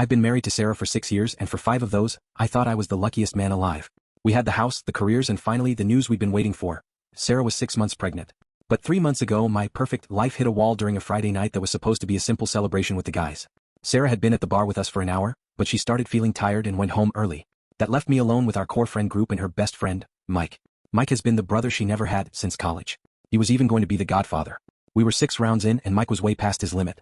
I've been married to Sarah for 6 years, and for 5 of those, I thought I was the luckiest man alive. We had the house, the careers, and finally the news we'd been waiting for. Sarah was 6 months pregnant. But 3 months ago, my perfect life hit a wall during a Friday night that was supposed to be a simple celebration with the guys. Sarah had been at the bar with us for an hour, but she started feeling tired and went home early. That left me alone with our core friend group and her best friend, Mike. Mike has been the brother she never had since college. He was even going to be the godfather. We were 6 rounds in and Mike was way past his limit.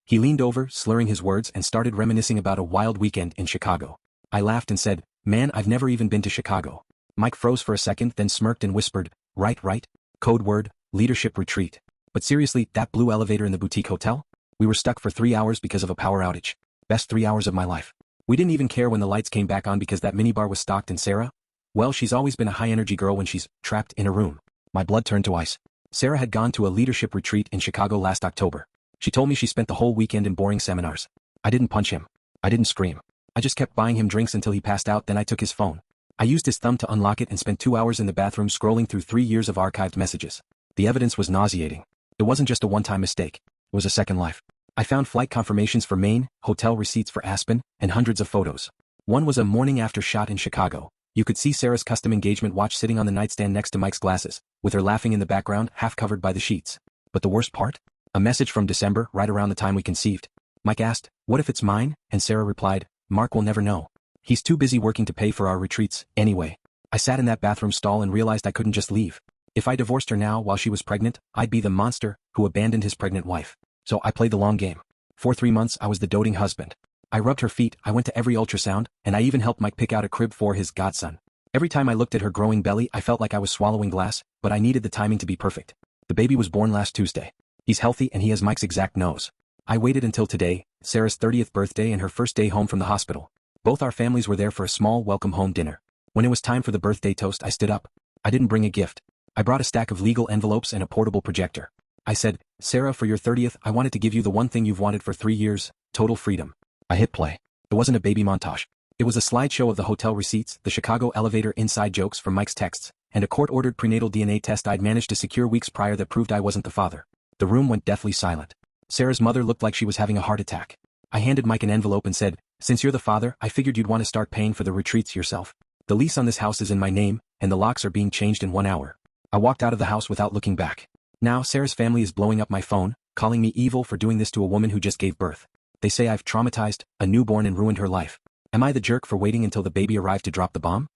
He leaned over, slurring his words, and started reminiscing about a wild weekend in Chicago. I laughed and said, "Man, I've never even been to Chicago." Mike froze for a second, then smirked and whispered, right. Code word, leadership retreat. But seriously, that blue elevator in the boutique hotel? We were stuck for 3 hours because of a power outage. Best 3 hours of my life. We didn't even care when the lights came back on because that minibar was stocked, and Sarah? Well, she's always been a high-energy girl when she's trapped in a room. My blood turned to ice. Sarah had gone to a leadership retreat in Chicago last October. She told me she spent the whole weekend in boring seminars. I didn't punch him. I didn't scream. I just kept buying him drinks until he passed out, then I took his phone. I used his thumb to unlock it and spent 2 hours in the bathroom scrolling through 3 years of archived messages. The evidence was nauseating. It wasn't just a one-time mistake. It was a second life. I found flight confirmations for Maine, hotel receipts for Aspen, and hundreds of photos. One was a morning after shot in Chicago. You could see Sarah's custom engagement watch sitting on the nightstand next to Mike's glasses, with her laughing in the background, half covered by the sheets. But the worst part? A message from December, right around the time we conceived. Mike asked, "What if it's mine?" And Sarah replied, "Mark will never know. He's too busy working to pay for our retreats, anyway." I sat in that bathroom stall and realized I couldn't just leave. If I divorced her now while she was pregnant, I'd be the monster who abandoned his pregnant wife. So I played the long game. For 3 months I was the doting husband. I rubbed her feet, I went to every ultrasound, and I even helped Mike pick out a crib for his godson. Every time I looked at her growing belly I felt like I was swallowing glass, but I needed the timing to be perfect. The baby was born last Tuesday. He's healthy and he has Mike's exact nose. I waited until today, Sarah's 30th birthday and her first day home from the hospital. Both our families were there for a small welcome home dinner. When it was time for the birthday toast I stood up. I didn't bring a gift. I brought a stack of legal envelopes and a portable projector. I said, "Sarah, for your 30th I wanted to give you the one thing you've wanted for 3 years, total freedom." I hit play. It wasn't a baby montage. It was a slideshow of the hotel receipts, the Chicago elevator inside jokes from Mike's texts, and a court-ordered prenatal DNA test I'd managed to secure weeks prior that proved I wasn't the father. The room went deathly silent. Sarah's mother looked like she was having a heart attack. I handed Mike an envelope and said, "Since you're the father, I figured you'd want to start paying for the retreats yourself. The lease on this house is in my name, and the locks are being changed in 1 hour." I walked out of the house without looking back. Now Sarah's family is blowing up my phone, calling me evil for doing this to a woman who just gave birth. They say I've traumatized a newborn and ruined her life. Am I the jerk for waiting until the baby arrived to drop the bomb?